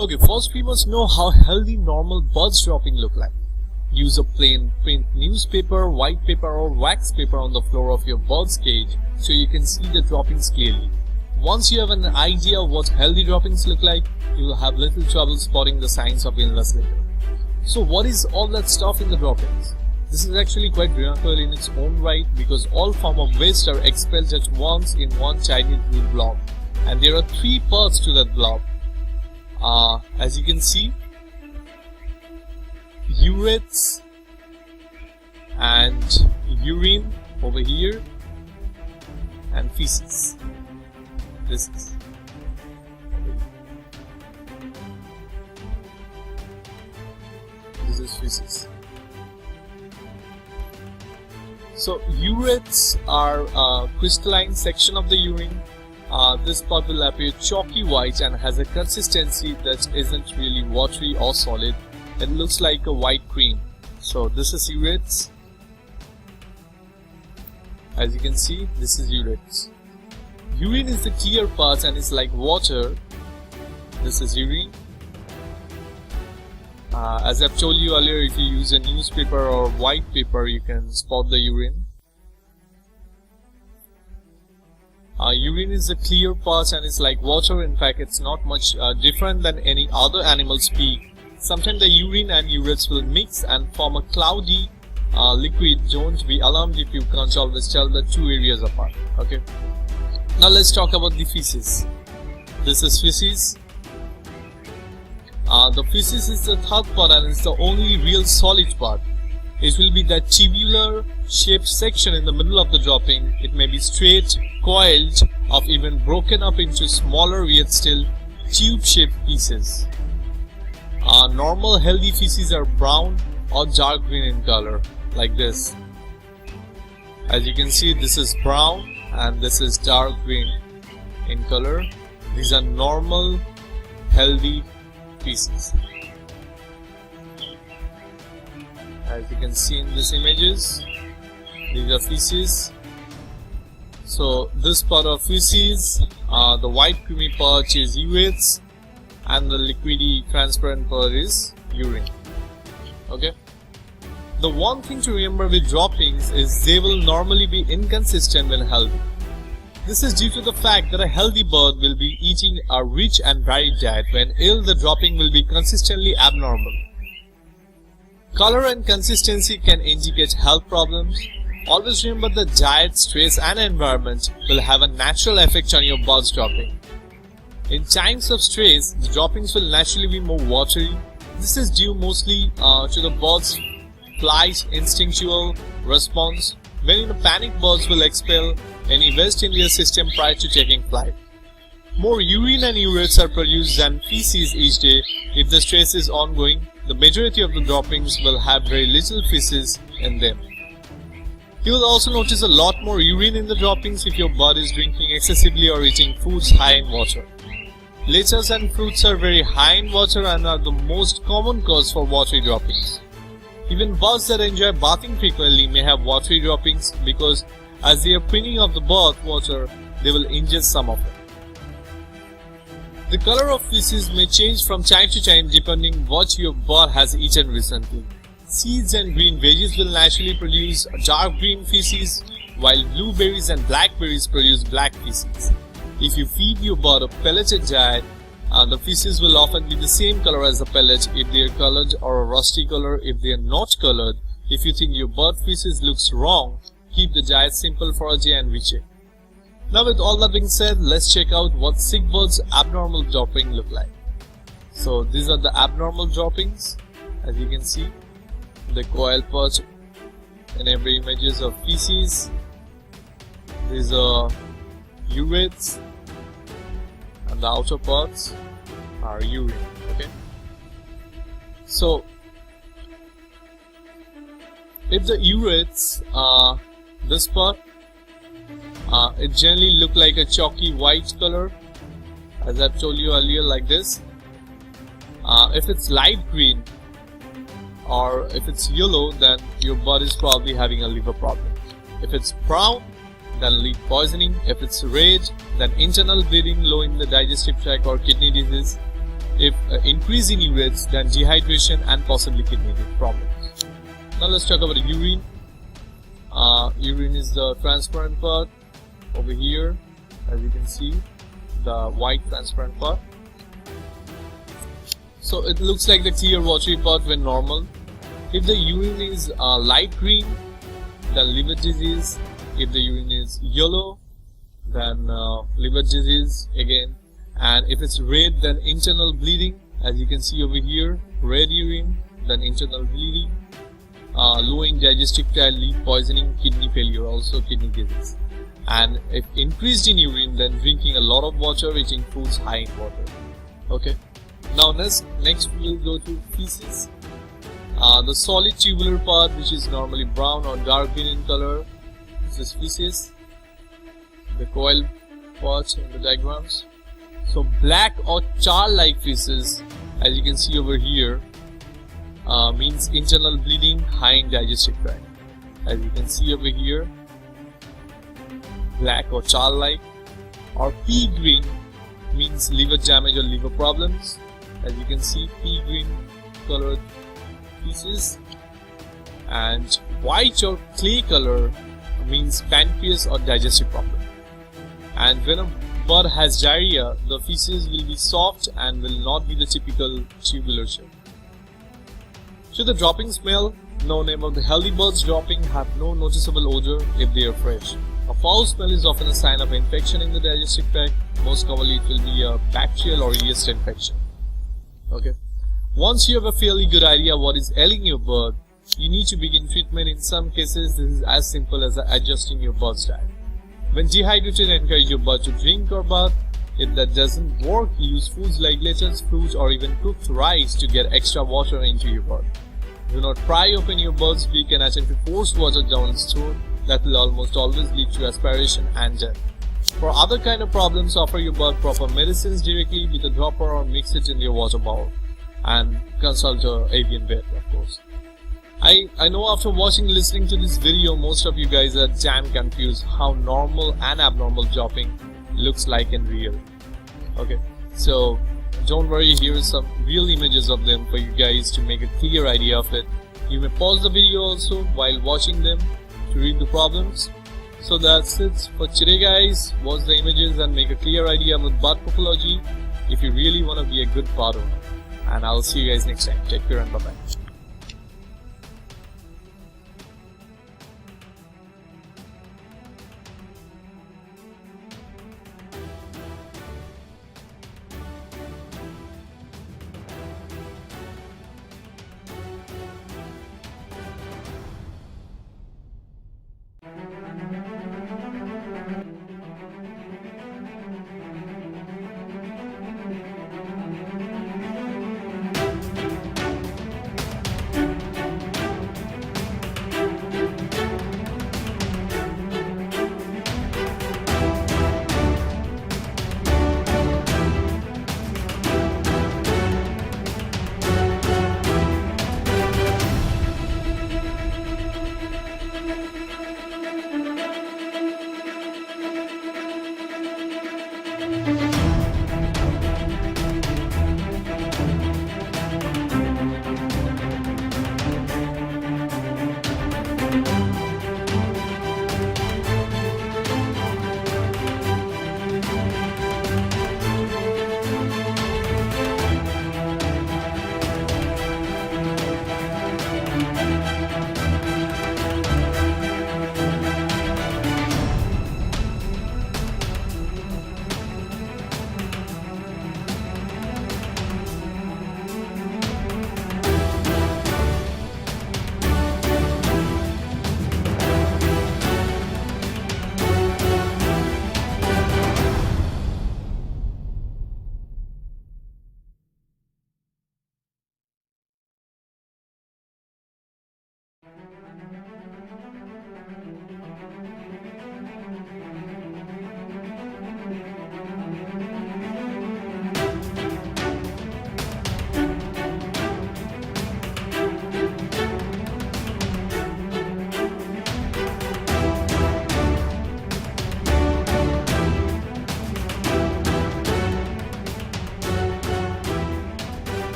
Okay, first we must know how healthy normal buds dropping look like. Use a plain print newspaper, white paper or wax paper on the floor of your bird's cage so you can see the droppings clearly. Once you have an idea of what healthy droppings look like, you will have little trouble spotting the signs of illness later. So what is all that stuff in the droppings? This is actually quite remarkable in its own right because all form of waste are expelled at once in one tiny little blob. And there are 3 parts to that blob. As you can see, urates and urine over here and feces. This is feces. So urates are a crystalline section of the urine. This part will appear chalky white and has a consistency that isn't really watery or solid. It looks like a white cream. So this is urates. As you can see, this is urates. Urine is the clear part and is like water. This is urine. As I've told you earlier, if you use a newspaper or white paper, you can spot the urine. Urine is the clear part and is like water. In fact, it's not much different than any other animal's pee. Sometimes the urine and urates will mix and form a cloudy liquid. Don't be alarmed if you can't always tell the 2 areas apart. Okay. Now let's talk about the feces. This is feces. The feces is the third part and it's the only real solid part. It will be that tubular shaped section in the middle of the dropping. It may be straight, coiled, or even broken up into smaller yet still tube shaped pieces. Normal healthy feces are brown or dark green in color, like this. As you can see, this is brown and this is dark green in color. These are normal healthy feces. As you can see in these images, these are feces. So this part of feces, the white creamy part is urates and the liquidy transparent part is urine. Okay. The one thing to remember with droppings is they will normally be inconsistent when healthy. This is due to the fact that a healthy bird will be eating a rich and varied diet. When ill, the dropping will be consistently abnormal. Color and consistency can indicate health problems. Always remember that diet, stress and environment will have a natural effect on your bird's dropping. In times of stress, the droppings will naturally be more watery. This is due mostly to the bird's flight instinctual response. When in a panic, birds will expel any waste in their system prior to taking flight. More urine and urates are produced than feces each day. If the stress is ongoing, the majority of the droppings will have very little feces in them. You will also notice a lot more urine in the droppings if your bird is drinking excessively or eating foods high in water. Lettuce and fruits are very high in water and are the most common cause for watery droppings. Even birds that enjoy bathing frequently may have watery droppings because as they are preening of the bath water, they will ingest some of it. The color of feces may change from time to time depending what your bird has eaten recently. Seeds and green veggies will naturally produce dark green feces, while blueberries and blackberries produce black feces. If you feed your bird a pelleted diet, the feces will often be the same color as the pellet if they are colored, or a rusty color if they are not colored. If you think your bird feces looks wrong, keep the diet simple for a day and recheck. Now with all that being said, let's check out what sick bird's abnormal dropping look like. So these are the abnormal droppings. As you can see, the coil part in every images of feces. These are urates and the outer parts are urine. Okay. So if the urates this part, it generally look like a chalky white color, as I've told you earlier, like this. If it's light green or if it's yellow, then your bird is probably having a liver problem. If it's brown, then lead poisoning. If it's red, then internal bleeding, low in the digestive tract or kidney disease. If increase in urates, then dehydration and possibly kidney problems. Now let's talk about urine. Urine is the transparent part over here, as you can see, the white transparent part. So it looks like the clear watery part when normal. If the urine is light green, then liver disease. If the urine is yellow, then liver disease again. And if it's red, then internal bleeding, as you can see over here, red urine, then internal bleeding, low in digestive tract, lead poisoning, kidney failure, also kidney disease. And if increased in urine, then drinking a lot of water, eating foods high in water. Okay. Now next we will go to feces. The solid tubular part, which is normally brown or dark green in color, this is feces. The coil part in the diagrams. So black or char-like feces, as you can see over here, means internal bleeding, high in digestive tract. As you can see over here, black or char-like. Or pea green means liver damage or liver problems. As you can see, pea green colored feces. And white or clay color means pancreas or digestive problem. And when a bird has diarrhea, the feces will be soft and will not be the typical tubular shape. Should the dropping smell? No. Name of the healthy birds dropping have no noticeable odor if they are fresh. A foul smell is often a sign of infection in the digestive tract. Most commonly it will be a bacterial or yeast infection. Okay. Once you have a fairly good idea what is ailing your bird, you need to begin treatment. In some cases, this is as simple as adjusting your bird's diet. When dehydrated, encourage your bird to drink or bath. If that doesn't work, use foods like lettuce, fruit, or even cooked rice to get extra water into your bird. Do not pry open your bird's beak and attempt to force water down its throat. That will almost always lead to aspiration and death. For other kind of problems, offer your bird proper medicines directly with a dropper or mix it in your water bowl. And consult an avian vet, of course. I know after watching and listening to this video, most of you guys are damn confused how normal and abnormal dropping looks like in real. Okay, so don't worry, here is some real images of them for you guys to make a clear idea of it. You may pause the video also while watching them to read the problems. So that's it for today, guys. Watch the images and make a clear idea about bird poopology if you really want to be a good bird owner. And I'll see you guys next time. Take care and bye-bye.